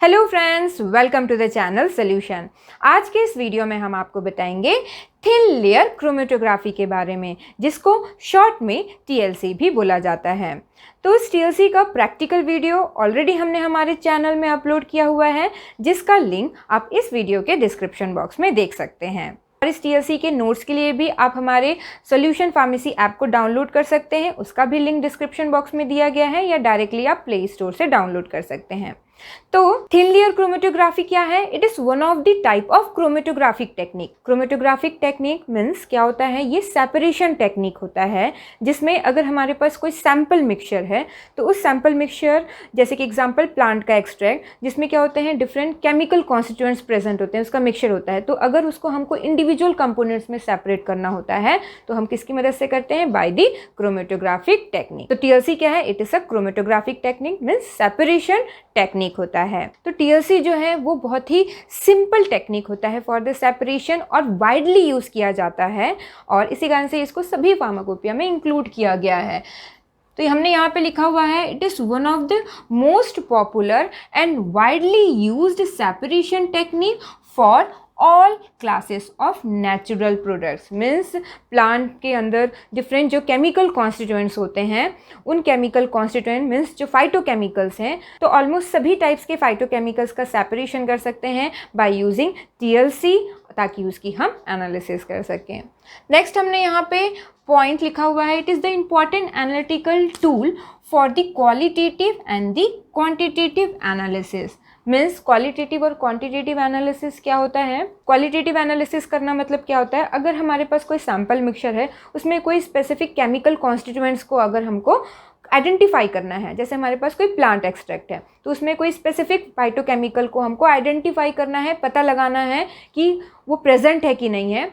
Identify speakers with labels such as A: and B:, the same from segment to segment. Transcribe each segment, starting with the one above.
A: Hello friends, welcome to the channel solution. आज के इस वीडियो में हम आपको बताएंगे थिन लेयर क्रोमेटोग्राफी के बारे में, जिसको शॉर्ट में TLC भी बोला जाता है। तो इस TLC का प्रैक्टिकल वीडियो ऑलरेडी हमने हमारे चैनल में अपलोड किया हुआ है, जिसका लिंक आप इस वीडियो के डिस्क्रिप्शन बॉक्स में देख सकते हैं। और इस TLC के नोट्स के लिए भी आप हमारे सॉल्यूशन फार्मेसी ऐप को डाउनलोड कर सकते हैं, उसका भी लिंक डिस्क्रिप्शन बॉक्स में दिया गया है, या डायरेक्टली आप प्ले स्टोर से डाउनलोड कर सकते हैं। तो थिन लेयर क्रोमेटोग्राफी क्या है? It is one of the type of chromatographic technique. Chromatographic technique means क्या होता है? ये सेपरेशन टेक्निक होता है, जिसमें अगर हमारे पास कोई सैंपल मिक्सचर है तो उस सैंपल मिक्सचर, जैसे कि एग्जांपल प्लांट का एक्सट्रैक्ट, जिसमें क्या होते हैं डिफरेंट केमिकल कॉन्स्टिट्यूएंट्स प्रेजेंट होते हैं, उसका मिक्सचर होता है। तो अगर उसको हमको इंडिविजुअल कंपोनेंट्स में सेपरेट करना होता है तो हम किसकी मदद से करते हैं? By the chromatographic technique. तो TLC क्या है? It is a chromatographic technique means separation technique होता है। तो TLC जो है वो बहुत ही सिंपल टेक्निक होता है फॉर द सेपरेशन, और वाइडली यूज किया जाता है, और इसी कारण से इसको सभी फार्माकोपिया में इंक्लूड किया गया है। तो हमने यहाँ पे लिखा हुआ है, it is one of the most popular and widely used separation technique for all classes of natural products. Means plant के अंदर डिफरेंट जो केमिकल कॉन्स्टिट्यूएंट्स होते हैं, उन केमिकल कॉन्स्टिट्यूएंट मीन्स जो फाइटोकेमिकल्स हैं, तो ऑलमोस्ट सभी टाइप्स के फाइटोकेमिकल्स का सेपरेशन कर सकते हैं बाय यूजिंग TLC, ताकि उसकी हम एनालिसिस कर सकें। नेक्स्ट हमने यहाँ पे पॉइंट लिखा हुआ है, it is the important analytical tool for the qualitative and the quantitative analysis. Means qualitative और क्वांटिटेटिव एनालिसिस क्या होता है? क्वालिटेटिव एनालिसिस करना मतलब क्या होता है? अगर हमारे पास कोई सैम्पल मिक्सचर है, उसमें कोई स्पेसिफिक केमिकल कॉन्स्टिट्यूएंट्स को अगर हमको आइडेंटिफाई करना है, जैसे हमारे पास कोई प्लांट एक्सट्रैक्ट है तो उसमें कोई स्पेसिफिक फाइटोकेमिकल को हमको आइडेंटिफाई करना है, पता लगाना है कि वो प्रेजेंट है कि नहीं है,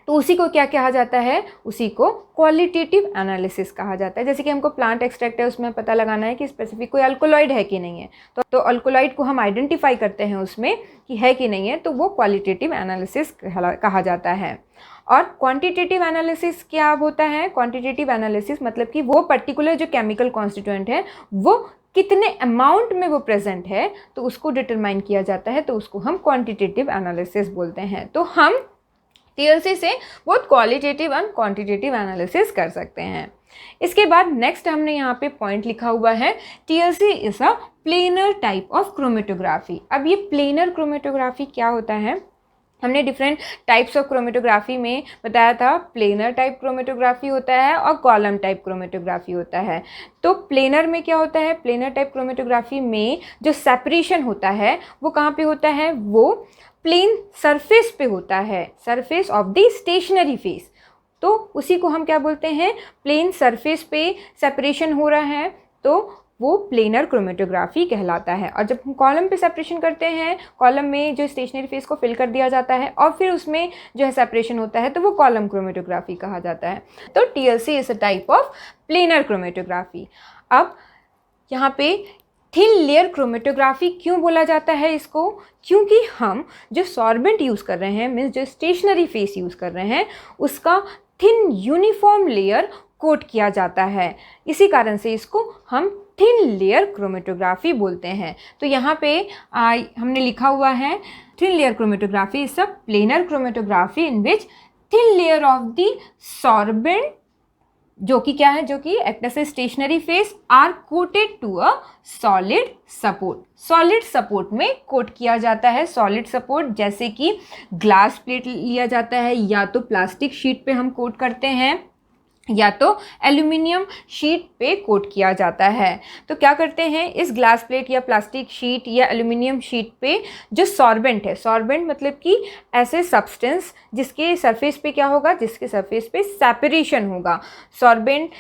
A: तो उसी को क्या कहा जाता है? उसी को क्वालिटेटिव एनालिसिस कहा जाता है। जैसे कि हमको प्लांट एक्सट्रैक्ट है, उसमें पता लगाना है कि स्पेसिफिक कोई अल्कोलॉइड है कि नहीं है, तो अल्कोलॉइड को हम आइडेंटिफाई करते हैं उसमें कि है कि नहीं है, तो वो क्वालिटेटिव एनालिसिस कहा जाता है। और क्वांटिटेटिव एनालिसिस क्या होता है? क्वांटिटेटिव एनालिसिस मतलब कि वो पर्टिकुलर जो केमिकल कॉन्स्टिट्यूएंट है वो कितने अमाउंट में वो प्रेजेंट है, तो उसको डिटरमाइन किया जाता है, तो उसको हम क्वांटिटेटिव एनालिसिस बोलते हैं। तो हम TLC से बहुत क्वालिटेटिव एंड क्वांटिटेटिव एनालिसिस कर सकते हैं। इसके बाद नेक्स्ट हमने यहाँ पे पॉइंट लिखा हुआ है, TLC is a planar type of chromatography. अब ये प्लेनर क्रोमेटोग्राफी क्या होता है? हमने डिफरेंट टाइप्स ऑफ क्रोमेटोग्राफी में बताया था, प्लेनर टाइप क्रोमेटोग्राफी होता है और कॉलम टाइप क्रोमेटोग्राफी होता है। तो प्लेनर में क्या होता है? प्लेनर टाइप क्रोमेटोग्राफी में जो सेपरेशन होता है वो कहाँ पे होता है? वो प्लेन सरफेस पे होता है, surface of the stationary phase. तो उसी को हम क्या बोलते हैं? प्लेन सरफेस पे सेपरेशन हो रहा है, तो वो प्लेनर क्रोमेटोग्राफी कहलाता है। और जब हम कॉलम पे सेपरेशन करते हैं, कॉलम में जो स्टेशनरी फेस को फिल कर दिया जाता है और फिर उसमें जो है सेपरेशन होता है, तो वो कॉलम क्रोमेटोग्राफी कहा जाता है। तो TLC is a type of planar chromatography. अब यहाँ पे थिन लेयर क्रोमेटोग्राफी क्यों बोला जाता है इसको? क्योंकि हम जो सॉर्बेंट यूज़ कर रहे हैं, मीन्स जो स्टेशनरी फेस यूज़ कर रहे हैं, उसका थिन यूनिफॉर्म लेयर कोट किया जाता है। इसी कारण से इसको हम थिन लेयर क्रोमेटोग्राफी बोलते हैं। तो यहाँ पे हमने लिखा हुआ है, thin layer chromatography is a planar chromatography in which thin layer of the sorbent, जो कि क्या है? जो कि act as a stationary phase, are coated to a solid support. Solid support में कोट किया जाता है। सॉलिड सपोर्ट जैसे कि ग्लास प्लेट लिया जाता है, या तो प्लास्टिक शीट पे हम कोट करते हैं, या तो एल्यूमिनियम शीट पे कोट किया जाता है। तो क्या करते हैं? इस ग्लास प्लेट या प्लास्टिक शीट या एल्यूमिनियम शीट पे जो सॉर्बेंट है, सॉर्बेंट मतलब कि ऐसे सब्सटेंस जिसके सरफेस पे क्या होगा? जिसके सरफेस पे सेपरेशन होगा। सॉर्बेंट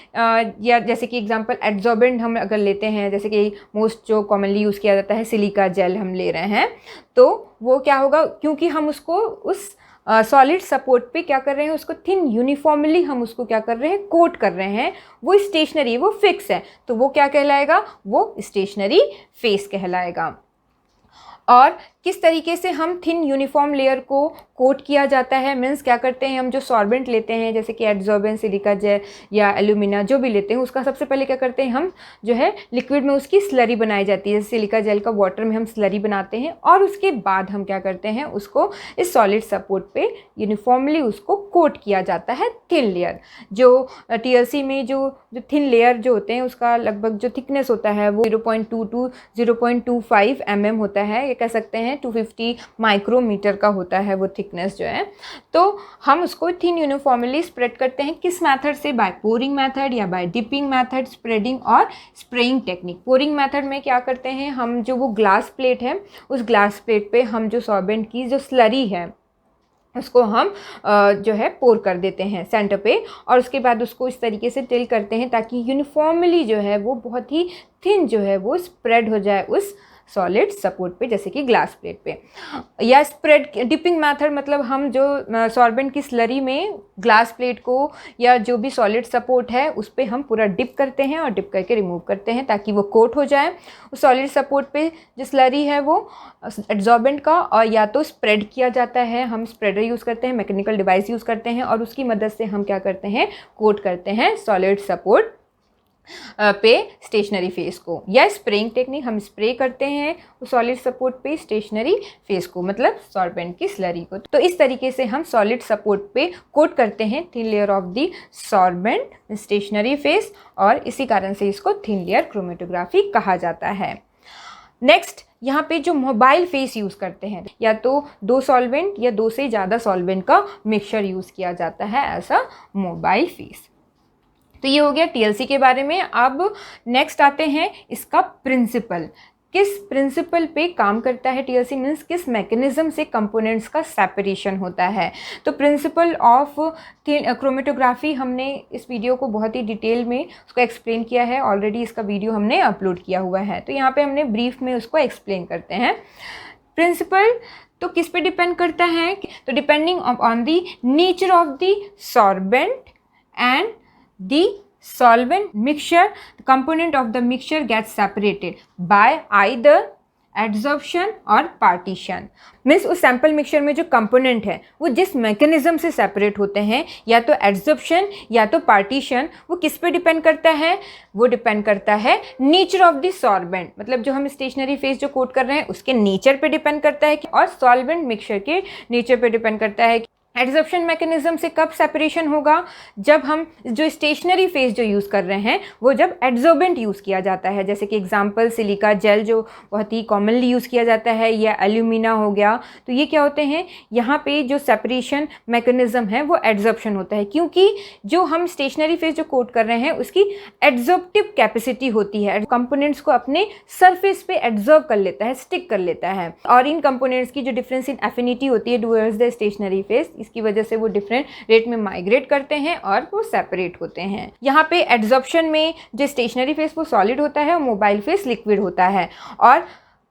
A: या जैसे कि एग्जांपल एड्जॉर्बेंट हम अगर लेते हैं, जैसे कि मोस्ट जो कॉमनली यूज़ किया जाता है सिलिका जेल हम ले रहे हैं, तो वो क्या होगा? क्योंकि हम उसको उस सॉलिड सपोर्ट पे क्या कर रहे हैं? उसको थिन यूनिफॉर्मली हम उसको क्या कर रहे हैं? कोट कर रहे हैं। वो स्टेशनरी, वो फिक्स है, तो वो क्या कहलाएगा? वो स्टेशनरी फेस कहलाएगा। और किस तरीके से हम थिन यूनिफॉर्म लेयर को कोट किया जाता है, मीन्स क्या करते हैं हम जो सॉल्वेंट लेते हैं जैसे कि एड्सॉर्बेंट, सिलिका जेल या एल्यूमिना जो भी लेते हैं, उसका सबसे पहले क्या करते हैं हम जो है लिक्विड में उसकी स्लरी बनाई जाती है। सिलिका जेल का वाटर में हम स्लरी बनाते हैं और उसके बाद हम क्या करते हैं उसको इस सॉलिड सपोर्ट पे यूनिफॉर्मली उसको कोट किया जाता है थिन लेयर। जो TLC में जो थिन लेयर जो होते हैं उसका लगभग जो थिकनेस होता है वो 0.2 to 0.25 mm होता है, ये कह सकते हैं 250 माइक्रोमीटर का होता है वो थिकनेस जो है। तो हम उसको थिन यूनिफॉर्मली स्प्रेड करते हैं किस मेथड से, बाय पोरिंग मेथड या बाय डिपिंग मेथड, स्प्रेडिंग और स्प्रेइंग टेक्निक। पोरिंग मेथड में क्या करते हैं हम, जो वो ग्लास प्लेट है उस ग्लास प्लेट पे हम जो सॉल्वेंट की जो स्लरी है उसको हम जो है पोर कर देते हैं सेंटर पे, और उसके बाद उसको इस तरीके से टिल करते हैं ताकि यूनिफॉर्मली जो है वो बहुत ही थिन जो है वो स्प्रेड हो जाए उस सॉलिड सपोर्ट पे, जैसे कि ग्लास प्लेट पे। या स्प्रेड डिपिंग मेथड मतलब हम जो सॉल्वेंट की स्लरी में ग्लास प्लेट को या जो भी सॉलिड सपोर्ट है उस पर हम पूरा डिप करते हैं और डिप करके रिमूव करते हैं ताकि वो कोट हो जाए उस सॉलिड सपोर्ट पे। जो स्लरी है वो एड्सॉर्बेंट का, और या तो स्प्रेड किया जाता है, हम स्प्रेडर यूज़ करते हैं, मैकेनिकल डिवाइस यूज़ करते हैं और उसकी मदद से हम क्या करते हैं कोट करते हैं सॉलिड सपोर्ट पे स्टेशनरी फेस को। या स्प्रेइंग टेक्निक, हम स्प्रे करते हैं सॉलिड सपोर्ट पे स्टेशनरी फेस को, मतलब सॉल्वेंट की स्लरी को। तो इस तरीके से हम सॉलिड सपोर्ट पे कोट करते हैं thin layer of the solvent stationary phase, और इसी कारण से इसको थिन लेयर क्रोमेटोग्राफी कहा जाता है। नेक्स्ट, यहाँ पे जो मोबाइल फेस यूज़ करते हैं, या तो 2 सॉल्वेंट या 2 से ज़्यादा सॉल्वेंट का मिक्सचर यूज़ किया जाता है ऐसा मोबाइल फेस। तो ये हो गया TLC के बारे में। अब नेक्स्ट आते हैं इसका प्रिंसिपल, किस प्रिंसिपल पे काम करता है TLC, मीन्स किस मैकेनिज्म से कंपोनेंट्स का सेपरेशन होता है। तो प्रिंसिपल ऑफ क्रोमेटोग्राफी हमने इस वीडियो को बहुत ही डिटेल में उसको एक्सप्लेन किया है, ऑलरेडी इसका वीडियो हमने अपलोड किया हुआ है। तो यहाँ पे हमने ब्रीफ में उसको एक्सप्लेन करते हैं। प्रिंसिपल तो किस पे डिपेंड करता है, तो depending on the nature of the solvent and the solvent mixture, the component of the mixture gets separated by either adsorption और partition। मीन्स उस सैम्पल मिक्सचर में जो कंपोनेंट है वो जिस मैकेनिज्म से सेपरेट होते हैं, या तो एड्सॉर्प्शन या तो पार्टीशन, वो किस पे डिपेंड करता है, वो डिपेंड करता है नेचर ऑफ द सॉल्वेंट, मतलब जो हम स्टेशनरी फेस जो कोट कर रहे हैं उसके नेचर पे डिपेंड करता है, और सॉल्वेंट मिक्सचर के नेचर पे डिपेंड करता है। एड्सॉर्प्शन मैकेनिज्म से कब सेपरेशन होगा, जब हम जो स्टेशनरी फेस जो यूज़ कर रहे हैं वो जब एड्सॉर्बेंट यूज़ किया जाता है, जैसे कि एग्जांपल सिलिका जेल जो बहुत ही कॉमनली यूज़ किया जाता है, या एल्यूमिना हो गया। तो ये क्या होते हैं, यहाँ पे जो सेपरेशन मैकेनिज्म है वो एड्सॉर्प्शन होता है, क्योंकि जो हम स्टेशनरी फेस जो कोट कर रहे हैं उसकी एड्सॉर्प्टिव कैपेसिटी होती है, कंपोनेंट्स को अपने सरफेस पे एड्सॉर्ब कर लेता है, स्टिक कर लेता है। और इन कंपोनेंट्स की जो डिफरेंस इन एफिनिटी होती है टुवर्ड्स द स्टेशनरी फेस, इसकी वजह से वो डिफरेंट रेट में माइग्रेट करते हैं और वो सेपरेट होते हैं। यहाँ पे एड्सॉर्प्शन में जो स्टेशनरी फेस वो सॉलिड होता है और मोबाइल फेस लिक्विड होता है। और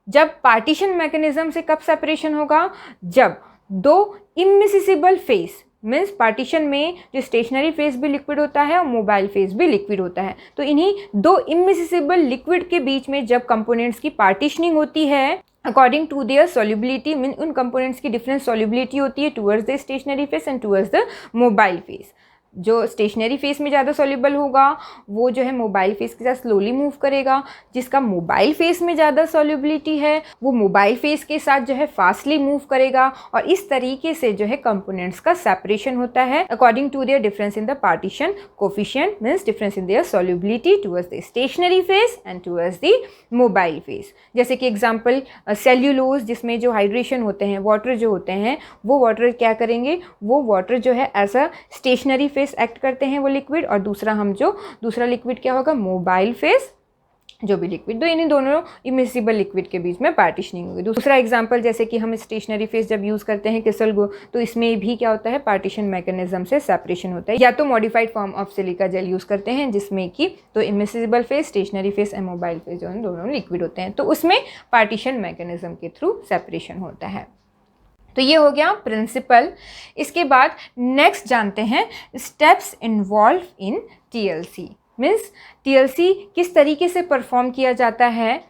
A: जब पार्टीशन मैकेनिज्म से कब सेपरेशन होगा, जब 2 इमिसिबल फेस, मीन्स पार्टीशन में जो स्टेशनरी फेस भी लिक्विड होता है और मोबाइल फेस भी लिक्विड होता है, तो इन्हीं 2 इमिसिबल लिक्विड के बीच में जब कंपोनेंट्स की पार्टीशनिंग होती है according to their solubility, mean उन कंपोनेंट्स की डिफरेंट सॉल्युबिलिटी होती है towards the stationary phase and towards the mobile phase. जो स्टेशनरी फेस में ज़्यादा सॉल्युबल होगा वो जो है मोबाइल फेस के साथ स्लोली मूव करेगा, जिसका मोबाइल फेस में ज़्यादा सॉल्युबिलिटी है वो मोबाइल फेस के साथ जो है फास्टली मूव करेगा। और इस तरीके से जो है कंपोनेंट्स का सेपरेशन होता है according to their difference in the partition coefficient, means difference in their solubility towards the stationary phase and towards the mobile phase. जैसे कि एग्जाम्पल सेल्यूलोज, जिसमें जो हाइड्रेशन होते हैं, वाटर जो होते हैं, वो वाटर क्या करेंगे, वो वाटर जो है as a stationary phase act करते हैं वो लिक्विड, और दूसरा लिक्विड क्या होगा, मोबाइल फेस जो भी लिक्विड, तो इन्हीं दोनों इमिसिबल लिक्विड के बीच में पार्टीशनिंग होगी। दूसरा एग्जांपल, जैसे कि हम स्टेशनरी फेस जब यूज़ करते हैं किसलगो, तो इसमें भी क्या होता है, पार्टीशन मैकेनिज्म से सेपरेशन होता है। या तो modified form of silica gel use करते हैं जिसमें कि तो immiscible phase, stationary phase and mobile phase जो दोनों लिक्विड होते हैं, तो उसमें पार्टीशन मैकेनिज्म के थ्रू सेपरेशन होता है। तो ये हो गया प्रिंसिपल। इसके बाद नेक्स्ट जानते हैं steps involve in TLC, means TLC किस तरीके से परफॉर्म किया जाता है।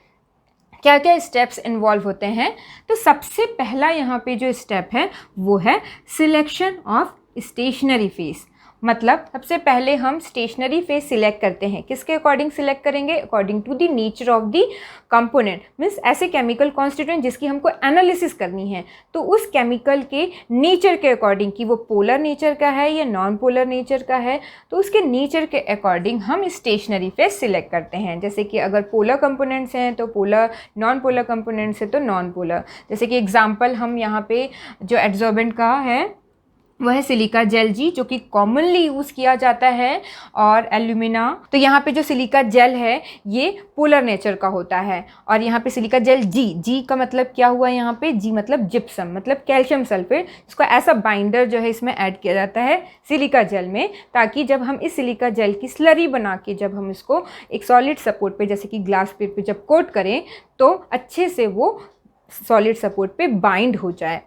A: क्या क्या स्टेप्स इन्वॉल्व होते हैं। तो सबसे पहला यहाँ पे जो स्टेप है वो है सिलेक्शन ऑफ स्टेशनरी फेस। मतलब सबसे पहले हम स्टेशनरी फेस सिलेक्ट करते हैं। किसके अकॉर्डिंग सिलेक्ट करेंगे? According to the nature of the component, means ऐसे केमिकल कॉन्स्टिट्यूएंट जिसकी हमको एनालिसिस करनी है, तो उस केमिकल के नेचर के अकॉर्डिंग कि वो पोलर नेचर का है या नॉन पोलर नेचर का है, तो उसके नेचर के अकॉर्डिंग हम स्टेशनरी फेस सिलेक्ट करते हैं। जैसे कि अगर पोलर कंपोनेंट्स हैं तो पोलर, नॉन पोलर कंपोनेंट्स है तो नॉन पोलर। जैसे कि एग्जाम्पल हम यहाँ पे जो एड्सॉर्बेंट का है वह है सिलिका जेल जी, जो कि कॉमनली यूज़ किया जाता है, और एल्यूमिना। तो यहाँ पे जो सिलिका जेल है ये पोलर नेचर का होता है, और यहाँ पे सिलिका जेल जी, जी का मतलब क्या हुआ यहाँ पे? जी मतलब जिप्सम, मतलब कैल्शियम सल्फेट। इसको ऐसा बाइंडर जो है इसमें ऐड किया जाता है सिलिका जेल में, ताकि जब हम इस सिलिका जेल की स्लरी बना के जब हम इसको एक सॉलिड सपोर्ट पे, जैसे कि ग्लास प्लेट पे जब कोट करें, तो अच्छे से वो सॉलिड सपोर्ट पे बाइंड हो जाए,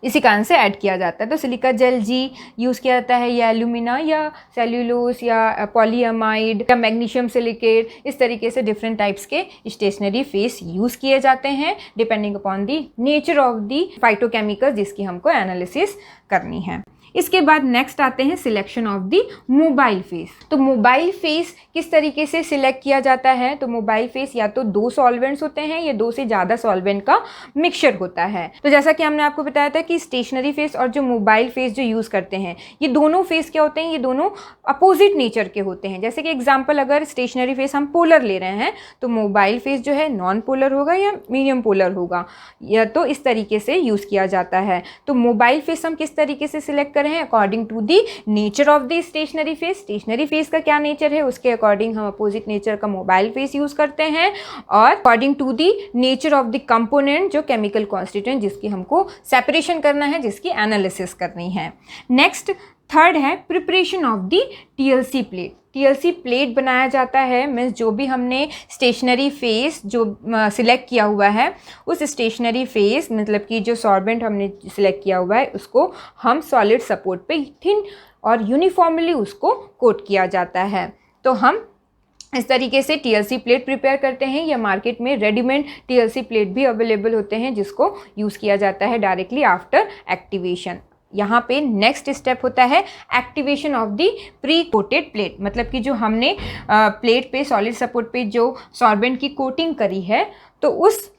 A: इसी कारण से ऐड किया जाता है। तो सिलिका जेल जी यूज़ किया जाता है, या एल्यूमिना या सेल्यूलोस या पॉलीअमाइड या मैग्नीशियम सिलिकेट, इस तरीके से डिफरेंट टाइप्स के स्टेशनरी फेस यूज़ किए जाते हैं depending upon the nature of the phytochemical जिसकी हमको एनालिसिस करनी है। इसके बाद नेक्स्ट आते हैं selection of the mobile face. तो मोबाइल फेस किस तरीके से सिलेक्ट किया जाता है? तो मोबाइल फेस या तो 2 सॉल्वेंट्स होते हैं या 2 से ज़्यादा सॉल्वेंट का मिक्सचर होता है। तो जैसा कि हमने आपको बताया था कि स्टेशनरी फेस और जो मोबाइल फेस जो यूज़ करते हैं, ये दोनों फेस क्या होते हैं? ये दोनों अपोजिट नेचर के होते हैं। जैसे कि एग्जाम्पल, अगर स्टेशनरी फेस हम पोलर ले रहे हैं तो मोबाइल फेस जो है नॉन पोलर होगा या मीडियम पोलर होगा, या तो इस तरीके से यूज़ किया जाता है। तो मोबाइल फेस हम किस तरीके से सिलेक्ट करें? According to the nature of the stationary phase. Stationary phase का क्या नेचर है उसके अकॉर्डिंग हम अपोजिट नेचर का मोबाइल फेस यूज करते हैं, और according to the nature of the component, जो केमिकल कॉन्स्टिट्यूएंट जिसकी हमको सेपरेशन करना है, जिसकी एनालिसिस करनी है। नेक्स्ट थर्ड है preparation of the TLC plate. TLC plate बनाया जाता है, मीन्स जो भी हमने स्टेशनरी फेस जो सिलेक्ट किया हुआ है, उस स्टेशनरी फेस मतलब कि जो सॉर्बेंट हमने सिलेक्ट किया हुआ है उसको हम सॉलिड सपोर्ट पे थिन और यूनिफॉर्मली उसको कोट किया जाता है। तो हम इस तरीके से टीएलसी प्लेट प्रिपेयर करते हैं, या मार्केट में रेडीमेड टीएलसी प्लेट भी अवेलेबल होते हैं जिसको यूज़ किया जाता है डायरेक्टली आफ्टर एक्टिवेशन। यहाँ पे नेक्स्ट स्टेप होता है activation of the pre coated plate. मतलब कि जो हमने प्लेट पे, सॉलिड सपोर्ट पे जो सॉर्बेंट की कोटिंग करी है, तो उस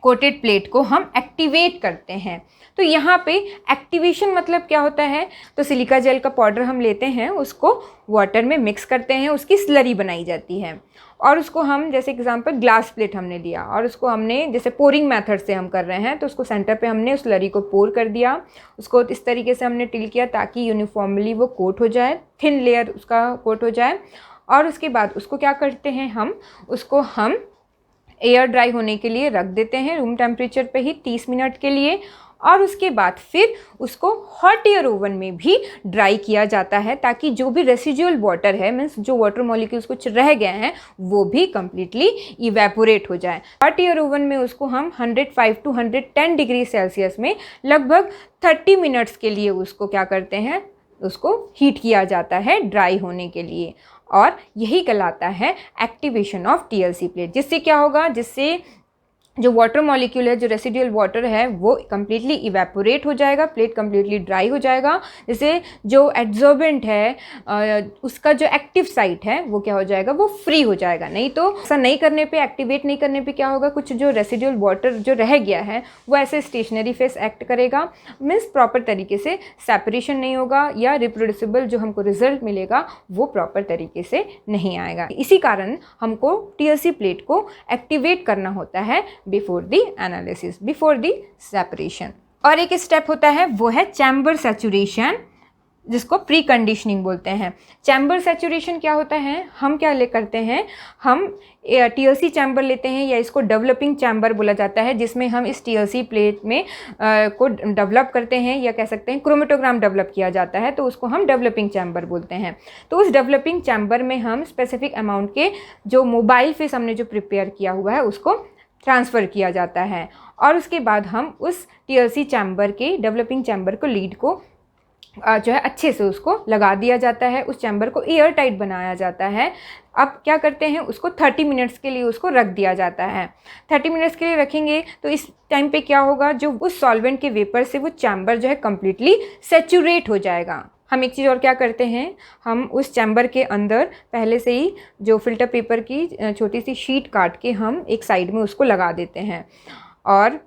A: कोटेड प्लेट को हम एक्टिवेट करते हैं। तो यहाँ पे एक्टिवेशन मतलब क्या होता है? तो सिलिका जेल का पाउडर हम लेते हैं, उसको वाटर में मिक्स करते हैं, उसकी स्लरी बनाई जाती है, और उसको हम, जैसे एग्जांपल ग्लास प्लेट हमने लिया और उसको हमने जैसे पोरिंग मेथड से हम कर रहे हैं, तो उसको सेंटर पे हमने उस स्लरी को पोर कर दिया, उसको इस तरीके से हमने टिल किया ताकि यूनिफॉर्मली वो कोट हो जाए, थिन लेयर उसका कोट हो जाए। और उसके बाद उसको क्या करते हैं, हम एयर ड्राई होने के लिए रख देते हैं रूम टेम्परेचर पे ही 30 मिनट के लिए, और उसके बाद फिर उसको हॉट एयर ओवन में भी ड्राई किया जाता है, ताकि जो भी रेसिजुअल वाटर है, मीन्स जो वाटर मॉलिक्यूल्स कुछ रह गए हैं, वो भी कम्प्लीटली इवेपोरेट हो जाए। हॉट एयर ओवन में उसको हम 105 to 110 डिग्री सेल्सियस में लगभग 30 मिनट्स के लिए उसको क्या करते हैं, उसको हीट किया जाता है ड्राई होने के लिए, और यही कहलाता है एक्टिवेशन ऑफ टीएलसी प्लेट। जिससे क्या होगा, जिससे जो वाटर मॉलिक्यूल है, जो रेसिडुअल वाटर है, वो कम्प्लीटली इवेपोरेट हो जाएगा, प्लेट कम्प्लीटली ड्राई हो जाएगा। जैसे जो एड्सॉर्बेंट है उसका जो एक्टिव साइट है वो क्या हो जाएगा, वो फ्री हो जाएगा। नहीं तो ऐसा नहीं करने पे, एक्टिवेट नहीं करने पे क्या होगा, कुछ जो रेसिडुअल वाटर जो रह गया है वो ऐसे स्टेशनरी फेस एक्ट करेगा, मीन्स प्रॉपर तरीके से सेपरेशन नहीं होगा, या रिप्रोड्यूसिबल जो हमको रिजल्ट मिलेगा वो प्रॉपर तरीके से नहीं आएगा। इसी कारण हमको टीएलसी प्लेट को एक्टिवेट करना होता है before the analysis, before the separation. और एक स्टेप होता है वो है चैम्बर सैचुरेशन, जिसको प्री कंडीशनिंग बोलते हैं। चैम्बर सैचुरेशन क्या होता है, हम क्या करते हैं, हम टीएलसी चैम्बर लेते हैं, या इसको डेवलपिंग चैम्बर बोला जाता है, जिसमें हम इस टीएलसी प्लेट में को डेवलप करते हैं, या कह सकते हैं क्रोमेटोग्राम डेवलप किया जाता है, तो उसको हम डेवलपिंग चैम्बर बोलते हैं। तो उस डेवलपिंग चैम्बर में हम स्पेसिफिक अमाउंट के जो मोबाइल फेस हमने जो प्रिपेयर किया हुआ है उसको ट्रांसफ़र किया जाता है, और उसके बाद हम उस टीएलसी चैम्बर के डेवलपिंग चैम्बर को लीड को जो है अच्छे से उसको लगा दिया जाता है, उस चैम्बर को एयर टाइट बनाया जाता है। अब क्या करते हैं, उसको 30 मिनट्स के लिए उसको रख दिया जाता है। 30 मिनट्स के लिए रखेंगे तो इस टाइम पे क्या होगा, जो उस सॉल्वेंट के वेपर से वो चैम्बर जो है कम्प्लीटली सैचुरेट हो जाएगा। हम एक चीज़ और क्या करते हैं, हम उस चैम्बर के अंदर पहले से ही जो फ़िल्टर पेपर की छोटी सी शीट काट के हम एक साइड में उसको लगा देते हैं और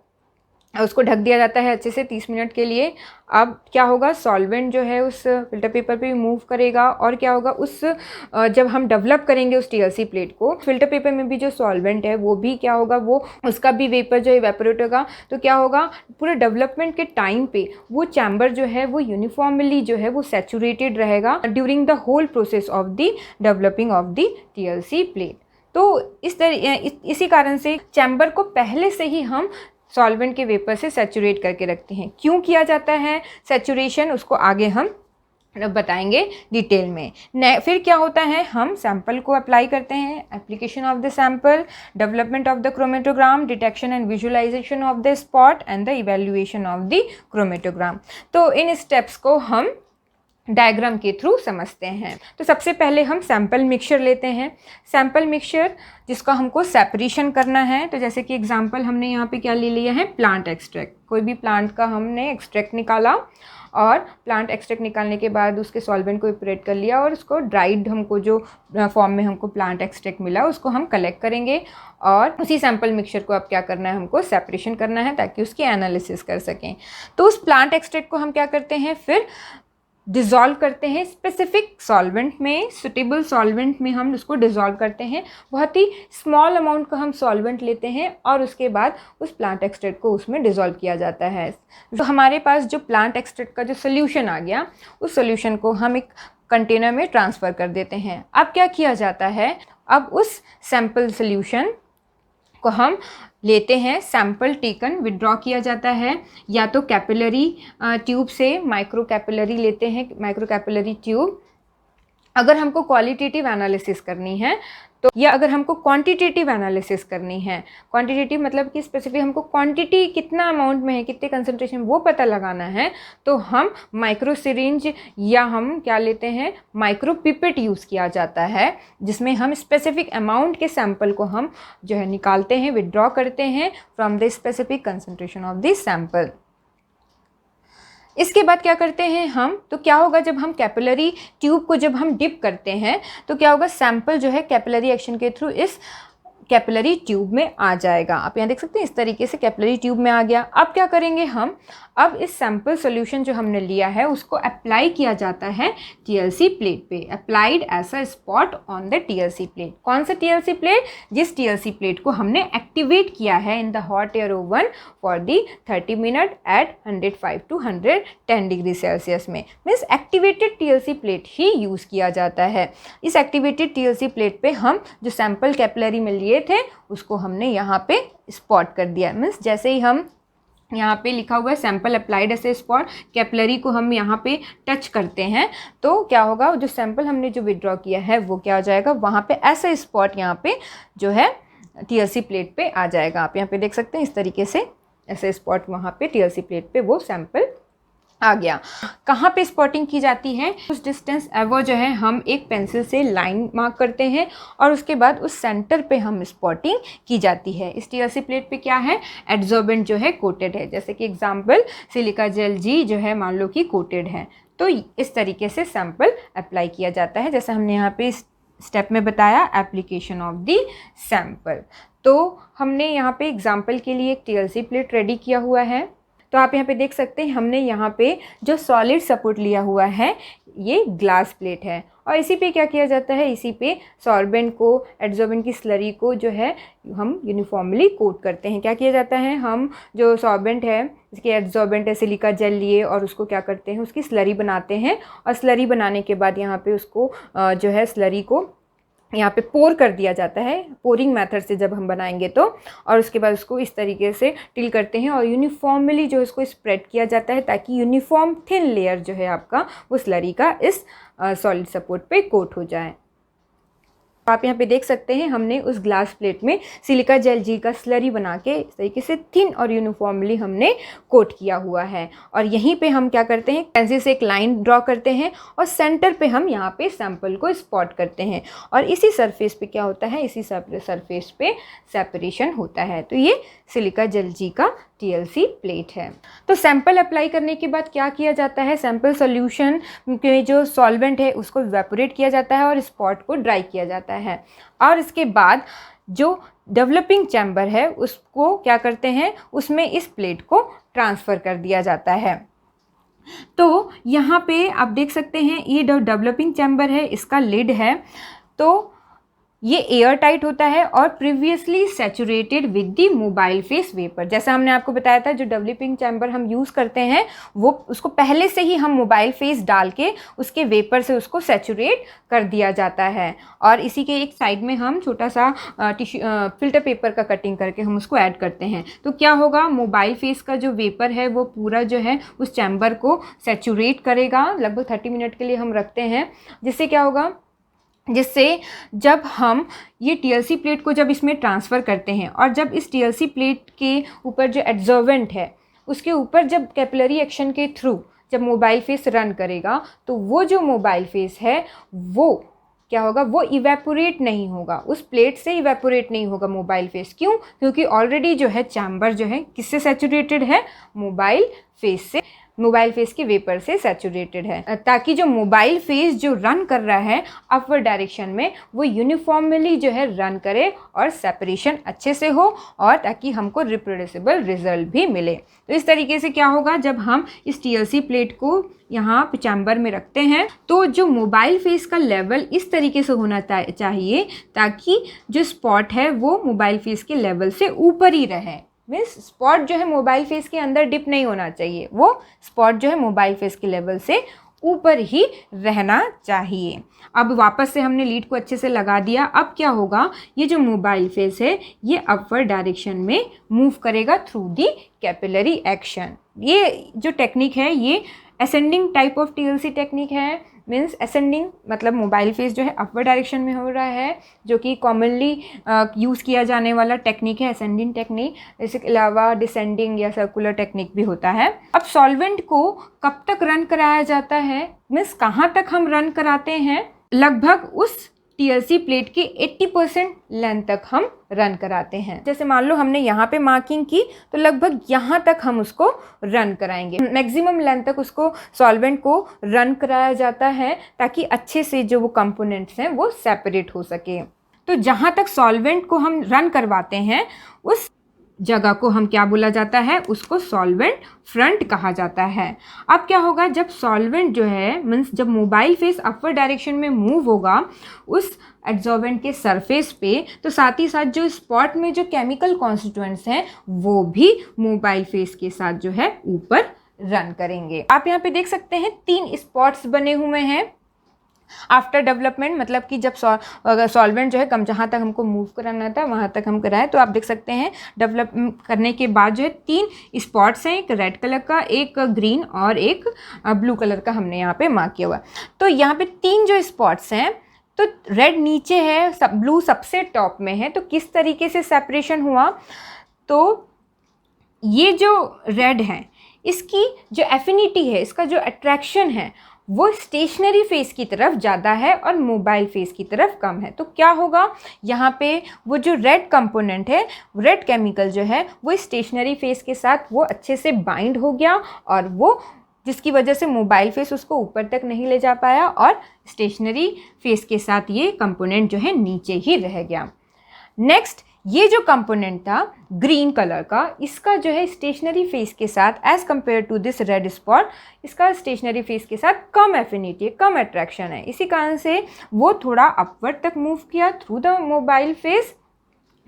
A: उसको ढक दिया जाता है अच्छे से 30 मिनट के लिए। अब क्या होगा, सॉल्वेंट जो है उस फ़िल्टर पेपर पे मूव करेगा और क्या होगा, जब हम डेवलप करेंगे उस टीएलसी प्लेट को, फ़िल्टर पेपर में भी जो सॉल्वेंट है वो भी क्या होगा, वो उसका भी वेपर जो इवेपोरेट होगा। तो क्या होगा, पूरे डेवलपमेंट के टाइम पे वो चैम्बर जो है वो यूनिफॉर्मली जो है वो सैचुरेटेड रहेगा during the whole process of the developing of the TLC plate. तो इसी कारण से चैम्बर को पहले से ही हम सॉल्वेंट के वेपर से सैचुरेट करके रखते हैं। क्यों किया जाता है सैचुरेशन, उसको आगे हम बताएंगे डिटेल में। फिर क्या होता है, हम सैंपल को अप्लाई करते हैं। Application of the sample, development of the chromatogram, detection and visualization of the spot and the evaluation of the chromatogram. तो इन स्टेप्स को हम डायग्राम के थ्रू समझते हैं। तो सबसे पहले हम सैंपल मिक्सचर लेते हैं। सैंपल मिक्सचर जिसका हमको सेपरेशन करना है, तो जैसे कि एग्जांपल हमने यहाँ पे क्या ले लिया है, प्लांट एक्सट्रैक्ट। कोई भी प्लांट का हमने एक्सट्रैक्ट निकाला और प्लांट एक्सट्रैक्ट निकालने के बाद उसके सॉल्वेंट को इपरेट कर लिया और उसको ड्राइड, हमको जो फॉर्म में हमको प्लांट एक्सट्रैक्ट मिला उसको हम कलेक्ट करेंगे और उसी सैंपल मिक्सचर को अब क्या करना है, हमको सेपरेशन करना है ताकि उसकी एनालिसिस कर सकें। तो उस प्लांट एक्सट्रैक्ट को हम क्या करते हैं, फिर डिज़ोल्व करते हैं स्पेसिफिक सॉल्वेंट में, सुटेबल सॉल्वेंट में हम उसको डिज़ोल्व करते हैं। बहुत ही स्मॉल अमाउंट का हम सॉल्वेंट लेते हैं और उसके बाद उस प्लांट एक्सट्रैक्ट को उसमें डिज़ोल्व किया जाता है। तो हमारे पास जो प्लांट एक्सट्रैक्ट का जो सोल्यूशन आ गया, उस सोल्यूशन को हम एक कंटेनर में ट्रांसफ़र कर देते हैं। अब क्या किया जाता है, अब उस सैंपल सोल्यूशन को हम लेते हैं, सैंपल टेकन विड्रॉ किया जाता है, या तो कैपिलरी ट्यूब से माइक्रो कैपिलरी लेते हैं, माइक्रो कैपिलरी ट्यूब। अगर हमको क्वालिटेटिव एनालिसिस करनी है तो, या अगर हमको क्वांटिटेटिव एनालिसिस करनी है, क्वांटिटेटिव मतलब कि स्पेसिफिक हमको क्वांटिटी कितना अमाउंट में है, कितने कंसंट्रेशन वो पता लगाना है, तो हम माइक्रो सिरिंज या हम क्या लेते हैं, माइक्रो पिपेट यूज़ किया जाता है, जिसमें हम स्पेसिफिक अमाउंट के सैंपल को हम जो है निकालते हैं, विड्रॉ करते हैं from the specific concentration of this sample. इसके बाद क्या करते हैं हम, तो क्या होगा, जब हम कैपिलरी ट्यूब को जब हम डिप करते हैं तो क्या होगा, सैंपल जो है कैपिलरी एक्शन के थ्रू इस कैपिलरी ट्यूब में आ जाएगा। आप यहाँ देख सकते हैं इस तरीके से कैपिलरी ट्यूब में आ गया। अब क्या करेंगे हम, अब इस सैंपल सॉल्यूशन जो हमने लिया है उसको अप्लाई किया जाता है टीएलसी प्लेट पे, applied as a spot on the TLC plate. कौन सा टीएलसी प्लेट, जिस टीएलसी प्लेट को हमने एक्टिवेट किया है in the hot air oven for the 30 minute at 105 to 110 degree Celsius में। मीन्स एक्टिवेटेड टीएलसी प्लेट ही यूज़ किया जाता है। इस एक्टिवेटेड टीएलसी प्लेट पे हम जो सैंपल कैपिलरी में लिए थे उसको हमने यहाँ पे स्पॉट कर दिया। मीन्स जैसे ही हम यहाँ पे लिखा हुआ है sample applied as a spot, capillary को हम यहाँ पे टच करते हैं तो क्या होगा, जो सैंपल हमने जो विड्रॉ किया है वो क्या हो जाएगा, वहाँ पे ऐसा स्पॉट यहाँ पे जो है टीएलसी प्लेट पे आ जाएगा। आप यहाँ पे देख सकते हैं इस तरीके से ऐसे स्पॉट वहाँ पे टीएलसी प्लेट पे वो सैंपल आ गया। कहाँ पे स्पॉटिंग की जाती है, उस डिस्टेंस एवो जो है हम एक पेंसिल से लाइन मार्क करते हैं और उसके बाद उस सेंटर पे हम स्पॉटिंग की जाती है। इस टीएलसी प्लेट पे क्या है, एड्सॉर्बेंट जो है कोटेड है, जैसे कि एग्जांपल सिलिका जेल जी जो है मान लो कि कोटेड है। तो इस तरीके से सैंपल अप्लाई किया जाता है, जैसे हमने यहाँ पे स्टेप में बताया, एप्लीकेशन ऑफ द सैंपल। तो हमने यहाँ पे एग्जाम्पल के लिए एक टीएलसी प्लेट रेडी किया हुआ है। तो आप यहाँ पे देख सकते हैं हमने यहाँ पे जो सॉलिड सपोर्ट लिया हुआ है ये ग्लास प्लेट है और इसी पे क्या किया जाता है, इसी पे सॉर्बेंट को, एड्सॉर्बेंट की स्लरी को जो है हम यूनिफॉर्मली कोट करते हैं। क्या किया जाता है, हम जो सॉर्बेंट है, इसके एड्सॉर्बेंट है सिलिका जेल लिए और उसको क्या करते हैं, उसकी स्लरी बनाते हैं और स्लरी बनाने के बाद यहाँ पे उसको जो है स्लरी को यहाँ पे पोर कर दिया जाता है, पोरिंग मेथड से जब हम बनाएंगे तो, और उसके बाद उसको इस तरीके से टिल करते हैं और यूनिफॉर्मली जो इसको स्प्रेड किया जाता है ताकि यूनिफॉर्म थिन लेयर जो है आपका वो स्लरी का इस सॉलिड सपोर्ट पे कोट हो जाए। आप यहाँ पे देख सकते हैं हमने उस ग्लास प्लेट में सिलिका जेल जी का स्लरी बना के इस तरीके से थिन और यूनिफॉर्मली हमने कोट किया हुआ है। और यहीं पे हम क्या करते हैं, पेंसिल से एक लाइन ड्रॉ करते हैं और सेंटर पे हम यहाँ पे सैंपल को स्पॉट करते हैं और इसी सरफेस पे क्या होता है, इसी सरफेस पे सेपरेशन होता है। तो ये सिलिका जेल जी का TLC प्लेट है। तो सैंपल अप्लाई करने के बाद क्या किया जाता है, सैंपल सॉल्यूशन के जो सॉल्वेंट है उसको इवेपोरेट किया जाता है और स्पॉट को ड्राई किया जाता है। और इसके बाद जो डेवलपिंग चैम्बर है उसको क्या करते हैं, उसमें इस प्लेट को ट्रांसफ़र कर दिया जाता है। तो यहाँ पे आप देख सकते हैं ये डेवलपिंग चैम्बर है, इसका लिड है, तो ये एयर टाइट होता है और previously saturated with the mobile face vapour. जैसा हमने आपको बताया था, जो डेवलपिंग चैम्बर हम यूज़ करते हैं वो उसको पहले से ही हम मोबाइल फेस डाल के उसके वेपर से उसको सैचुरेट कर दिया जाता है। और इसी के एक साइड में हम छोटा सा फिल्टर पेपर का कटिंग करके हम उसको ऐड करते हैं। तो क्या होगा, मोबाइल फेस का जो वेपर है वो पूरा जो है उस चैम्बर को सैचुरेट करेगा। लगभग 30 मिनट के लिए हम रखते हैं, जिससे क्या होगा, जिससे जब हम ये TLC प्लेट को जब इसमें ट्रांसफ़र करते हैं और जब इस TLC प्लेट के ऊपर जो एड्जॉर्वेंट है उसके ऊपर जब कैपिलरी एक्शन के थ्रू जब मोबाइल फेस रन करेगा तो वो जो मोबाइल फेस है वो क्या होगा, वो इवेपोरेट नहीं होगा, उस प्लेट से इवेपोरेट नहीं होगा मोबाइल फेस। क्यों? क्योंकि ऑलरेडी जो है चैम्बर जो है किससे सैचुरेटेड है, मोबाइल फेस से, मोबाइल फेस के वेपर से सैचुरेटेड है, ताकि जो मोबाइल फेस जो रन कर रहा है अपवर्ड डायरेक्शन में वो यूनिफॉर्मली जो है रन करे और सेपरेशन अच्छे से हो और ताकि हमको रिप्रोड्यूसिबल रिजल्ट भी मिले। तो इस तरीके से क्या होगा, जब हम इस TLC प्लेट को यहाँ चैम्बर में रखते हैं तो जो मोबाइल फेस का लेवल इस तरीके से होना चाहिए ताकि जो स्पॉट है वो मोबाइल फेस के लेवल से ऊपर ही रहे। मीन्स स्पॉट जो है मोबाइल फेस के अंदर डिप नहीं होना चाहिए, वो स्पॉट जो है मोबाइल फेस के लेवल से ऊपर ही रहना चाहिए। अब वापस से हमने लीड को अच्छे से लगा दिया। अब क्या होगा, ये जो मोबाइल फेस है ये अपवर्ड डायरेक्शन में मूव करेगा थ्रू दी कैपिलरी एक्शन। ये जो टेक्निक है ये ascending type of TLC technique है। मीन्स असेंडिंग मतलब मोबाइल फेस जो है अपवर्ड डायरेक्शन में हो रहा है, जो कि कॉमनली यूज़ किया जाने वाला टेक्निक है असेंडिंग टेक्निक। इसके अलावा डिसेंडिंग या सर्कुलर टेक्निक भी होता है। अब सॉल्वेंट को कब तक रन कराया जाता है, मीन्स कहाँ तक हम रन कराते हैं, लगभग उस TLC प्लेट की 80% लेंथ तक हम रन कराते हैं। जैसे मान लो हमने यहाँ पे मार्किंग की तो लगभग यहाँ तक हम उसको रन कराएंगे। मैक्सिमम लेंथ तक उसको सॉल्वेंट को रन कराया जाता है ताकि अच्छे से जो वो कंपोनेंट्स हैं वो सेपरेट हो सके। तो जहाँ तक सॉल्वेंट को हम रन करवाते हैं उस जगह को हम क्या बोला जाता है, उसको सॉल्वेंट फ्रंट कहा जाता है। अब क्या होगा, जब सॉल्वेंट जो है मीन्स जब मोबाइल फेस अपवर्ड डायरेक्शन में मूव होगा उस एड्जॉर्वेंट के सरफेस पे, तो साथ ही साथ जो स्पॉट में जो केमिकल कॉन्स्टिट्यूएंट्स हैं वो भी मोबाइल फेस के साथ जो है ऊपर रन करेंगे। आप यहाँ पे देख सकते हैं 3 स्पॉट्स बने हुए हैं आफ्टर डेवलपमेंट, मतलब कि जब सॉल्वेंट जो है कम जहाँ तक हमको मूव कराना था वहाँ तक हम कराएं। तो आप देख सकते हैं डेवलप करने के बाद जो है 3 स्पॉट्स हैं, एक रेड कलर का, एक ग्रीन और एक ब्लू कलर का हमने यहाँ पे मार्क किया हुआ। तो यहाँ पे 3 जो स्पॉट्स हैं, तो रेड नीचे है, ब्लू सबसे टॉप में है। तो किस तरीके से सेपरेशन हुआ, तो ये जो रेड है इसकी जो एफिनिटी है, इसका जो अट्रैक्शन है वो स्टेशनरी फेस की तरफ ज़्यादा है और मोबाइल फेस की तरफ कम है। तो क्या होगा, यहाँ पे वो जो रेड कंपोनेंट है, रेड केमिकल जो है वो स्टेशनरी फेस के साथ वो अच्छे से बाइंड हो गया और वो जिसकी वजह से मोबाइल फेस उसको ऊपर तक नहीं ले जा पाया और स्टेशनरी फेस के साथ ये कंपोनेंट जो है नीचे ही रह गया। नेक्स्ट, ये जो कंपोनेंट था ग्रीन कलर का, इसका जो है स्टेशनरी फेस के साथ as compare to this red spot, इसका स्टेशनरी फेस के साथ कम एफिनिटी, कम अट्रैक्शन है। इसी कारण से वो थोड़ा अपवर्ड तक मूव किया थ्रू द मोबाइल फेस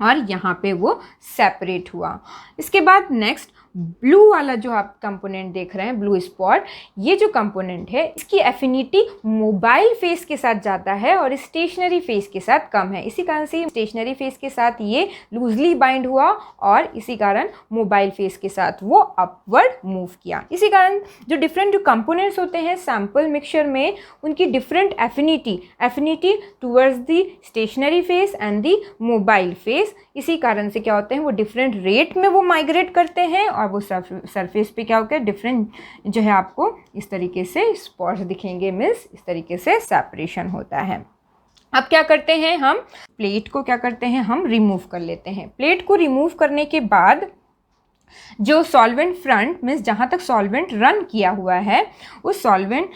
A: और यहाँ पे वो सेपरेट हुआ। इसके बाद नेक्स्ट ब्लू वाला जो आप कंपोनेंट देख रहे हैं, ब्लू स्पॉट, ये जो कंपोनेंट है इसकी एफिनिटी मोबाइल फेस के साथ ज़्यादा है और स्टेशनरी फेस के साथ कम है। इसी कारण से स्टेशनरी फेस के साथ ये लूजली बाइंड हुआ और इसी कारण मोबाइल फेस के साथ वो अपवर्ड मूव किया। इसी कारण जो डिफरेंट जो कंपोनेंट्स होते हैं सैम्पल मिक्सचर में, उनकी different affinity towards the stationary phase and the mobile phase, इसी कारण से क्या होते हैं वो डिफरेंट रेट में वो माइग्रेट करते हैं और वो सरफेस पे क्या होगा है डिफरेंट जो है आपको इस तरीके से स्पॉट्स दिखेंगे, मीन्स इस तरीके से सेपरेशन होता है। अब क्या करते हैं हम, प्लेट को क्या करते हैं हम रिमूव कर लेते हैं। प्लेट को रिमूव करने के बाद जो सॉल्वेंट फ्रंट मीन्स जहाँ तक सॉल्वेंट रन किया हुआ है उस सॉल्वेंट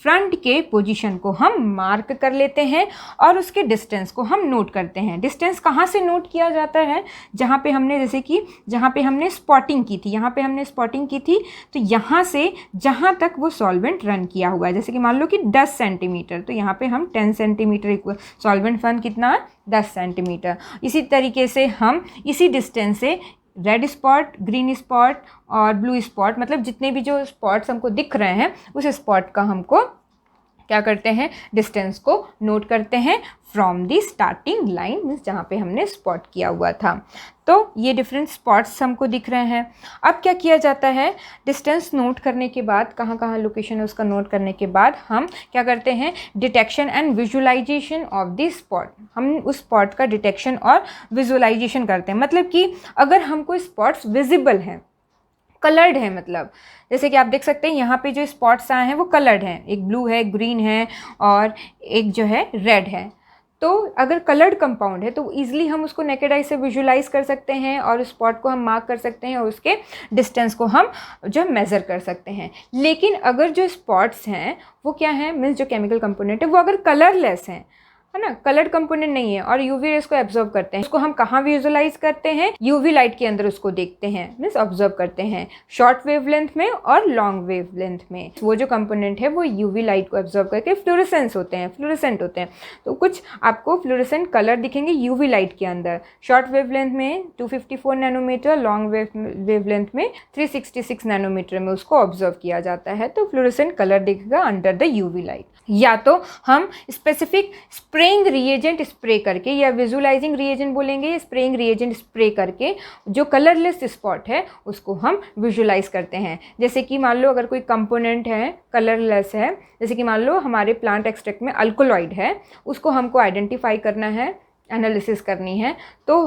A: फ्रंट के पोजीशन को हम मार्क कर लेते हैं और उसके डिस्टेंस को हम नोट करते हैं। डिस्टेंस कहाँ से नोट किया जाता है, जहाँ पे हमने जैसे कि जहाँ पे हमने स्पॉटिंग की थी, यहाँ पे हमने स्पॉटिंग की थी तो यहाँ से जहाँ तक वो सॉल्वेंट रन किया हुआ है, जैसे कि मान लो कि 10 सेंटीमीटर, तो यहाँ पे हम 10 सेंटीमीटर इक्वल सॉल्वेंट फन कितना है 10 सेंटीमीटर। इसी तरीके से हम इसी डिस्टेंस से रेड स्पॉट, ग्रीन स्पॉट और ब्लू स्पॉट, मतलब जितने भी जो स्पॉट्स हमको दिख रहे हैं उस स्पॉट का हमको क्या करते हैं डिस्टेंस को नोट करते हैं from the starting line, means जहाँ पे हमने स्पॉट किया हुआ था। तो ये डिफरेंट स्पॉट्स हमको दिख रहे हैं। अब क्या किया जाता है, डिस्टेंस नोट करने के बाद, कहाँ कहाँ लोकेशन है उसका नोट करने के बाद हम क्या करते हैं detection and visualization of the spot. हम उस स्पॉट का डिटेक्शन और विजुअलाइजेशन करते हैं, मतलब कि अगर हमको स्पॉट्स विजिबल हैं, कलर्ड है, मतलब जैसे कि आप देख सकते हैं यहाँ पे जो स्पॉट्स आए हैं वो कलर्ड हैं, एक ब्लू है, ग्रीन है और एक जो है रेड है। तो अगर कलर्ड कंपाउंड है तो ईजिली हम उसको नेकेड आई से विजुलाइज कर सकते हैं और उस स्पॉट को हम मार्क कर सकते हैं और उसके डिस्टेंस को हम जो मेज़र कर सकते हैं। लेकिन अगर जो स्पॉट्स हैं वो क्या है, मीन्स जो केमिकल कंपोनेंट है वो अगर कलरलेस हैं, है ना, कलर्ड कंपोनेंट नहीं है और यूवी रेस को एब्जॉर्ब करते हैं, उसको हम कहाँ विजुअलाइज करते हैं, यूवी लाइट के अंदर उसको देखते हैं, मीन्स ऑब्जर्व करते हैं, शॉर्ट वेवलेंथ में और लॉन्ग वेवलेंथ में। वो जो कंपोनेंट है वो यूवी लाइट को एब्जॉर्ब करके फ्लोरेसेंट होते हैं। तो कुछ आपको फ्लोरेसेंट कलर दिखेंगे यूवी लाइट के अंदर। शॉर्ट वेवलेंथ में 254 नैनोमीटर, लॉन्ग वेवलेंथ में 366 नैनोमीटर में उसको ऑब्जर्व किया जाता है। तो फ्लोरेसेंट कलर दिखेगा अंडर द यूवी लाइट। या तो हम स्पेसिफिक स्प्रेइंग रिएजेंट स्प्रे करके, या विजुअलाइजिंग रिएजेंट बोलेंगे, या स्प्रेइंग रिएजेंट स्प्रे करके जो कलरलेस स्पॉट है उसको हम विजुअलाइज करते हैं। जैसे कि मान लो अगर कोई कंपोनेंट है कलरलेस है, जैसे कि मान लो हमारे प्लांट एक्सट्रैक्ट में अल्कोलॉइड है, उसको हमको आइडेंटिफाई करना है, एनालिसिस करनी है, तो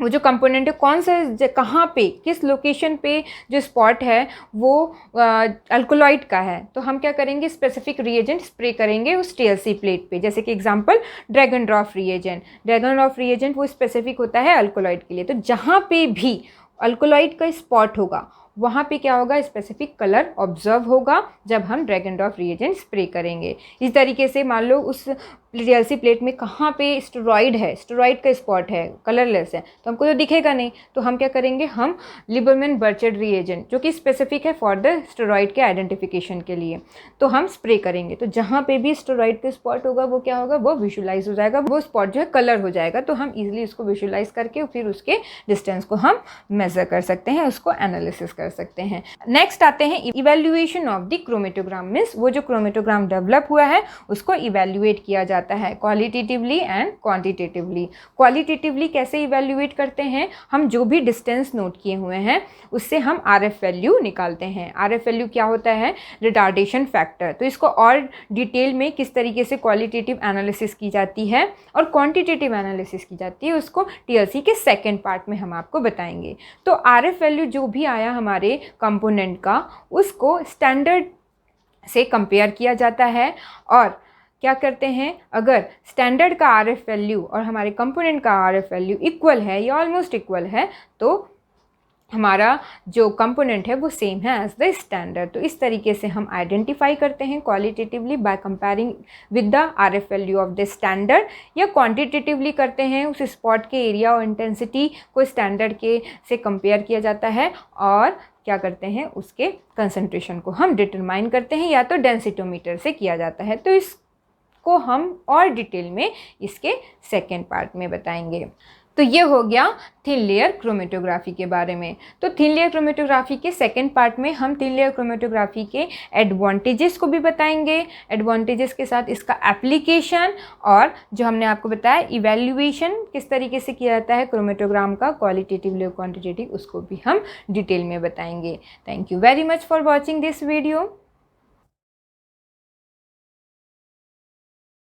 A: वो जो कंपोनेंट है कौन से कहाँ पे किस लोकेशन पे जो स्पॉट है वो अल्कोलॉइड का है, तो हम क्या करेंगे स्पेसिफिक रिएजेंट स्प्रे करेंगे उस टीएलसी प्लेट पे। जैसे कि एग्जांपल ड्रैगन ड्रॉप रिएजेंट वो स्पेसिफिक होता है अल्कोलॉइड के लिए। तो जहाँ पे भी अल्कोलॉइड का स्पॉट होगा वहाँ पे क्या होगा स्पेसिफिक कलर ऑब्जर्व होगा जब हम ड्रैगन ड्रॉप रिएजेंट स्प्रे करेंगे। इस तरीके से मान लो उस टीएलसी प्लेट में कहाँ पे स्टेरॉइड है, स्टेरॉइड का स्पॉट है, कलरलेस है, तो हमको तो दिखेगा नहीं, तो हम क्या करेंगे हम लिबरमैन बर्चर्ड रिएजेंट जो कि स्पेसिफिक है फॉर द स्टेरॉइड के आइडेंटिफिकेशन के लिए, तो हम स्प्रे करेंगे। तो जहाँ पे भी स्टेरॉइड का स्पॉट होगा वो क्या होगा वो विजुअलाइज हो जाएगा, वो स्पॉट जो है कलर हो जाएगा। तो हम इजिली उसको विजुअलाइज करके फिर उसके डिस्टेंस को हम मेजर कर सकते हैं, उसको एनालिसिस कर सकते हैं। नेक्स्ट आते हैं evaluation of the chromatogram, means वो जो क्रोमेटोग्राम डेवलप हुआ है उसको इवेल्युएट किया जाता है क्वालिटेटिवली एंड क्वांटिटेटिवली। क्वालिटेटिवली कैसे इवेल्युएट करते हैं, हम जो भी डिस्टेंस नोट किए हुए हैं उससे हम आरएफ वैल्यू निकालते हैं। आरएफ वैल्यू क्या होता है रिटार्डेशन फैक्टर। तो इसको और डिटेल में किस तरीके से क्वालिटेटिव एनालिसिस की जाती है और क्वांटिटेटिव एनालिसिस की जाती है उसको टीएलसी के सेकेंड पार्ट में हम आपको बताएंगे। तो आरएफ वैल्यू जो भी आया हमारे कंपोनेंट का उसको स्टैंडर्ड से कंपेयर किया जाता है और क्या करते हैं अगर स्टैंडर्ड का आरएफ वैल्यू और हमारे कंपोनेंट का आरएफ वैल्यू इक्वल है या ऑलमोस्ट इक्वल है तो हमारा जो कंपोनेंट है वो सेम है एज द स्टैंडर्ड। तो इस तरीके से हम आइडेंटिफाई करते हैं qualitatively by comparing with the RF value of the standard, या क्वांटिटेटिवली करते हैं उस स्पॉट के एरिया और इंटेंसिटी को स्टैंडर्ड के से कंपेयर किया जाता है और क्या करते हैं उसके कंसंट्रेशन को हम डिटरमाइन करते हैं या तो डेंसिटोमीटर से किया जाता है। तो इसको हम और डिटेल में इसके सेकेंड पार्ट में बताएंगे। तो ये हो गया थिन लेयर क्रोमेटोग्राफी के बारे में। तो थिन लेयर क्रोमेटोग्राफी के सेकंड पार्ट में हम थिन लेयर क्रोमेटोग्राफी के एडवांटेजेस को भी बताएंगे, एडवांटेजेस के साथ इसका एप्लीकेशन, और जो हमने आपको बताया इवैल्यूएशन किस तरीके से किया जाता है क्रोमेटोग्राम का, क्वालिटेटिव क्वांटिटेटिव, उसको भी हम डिटेल में बताएंगे। Thank you very much for watching this video.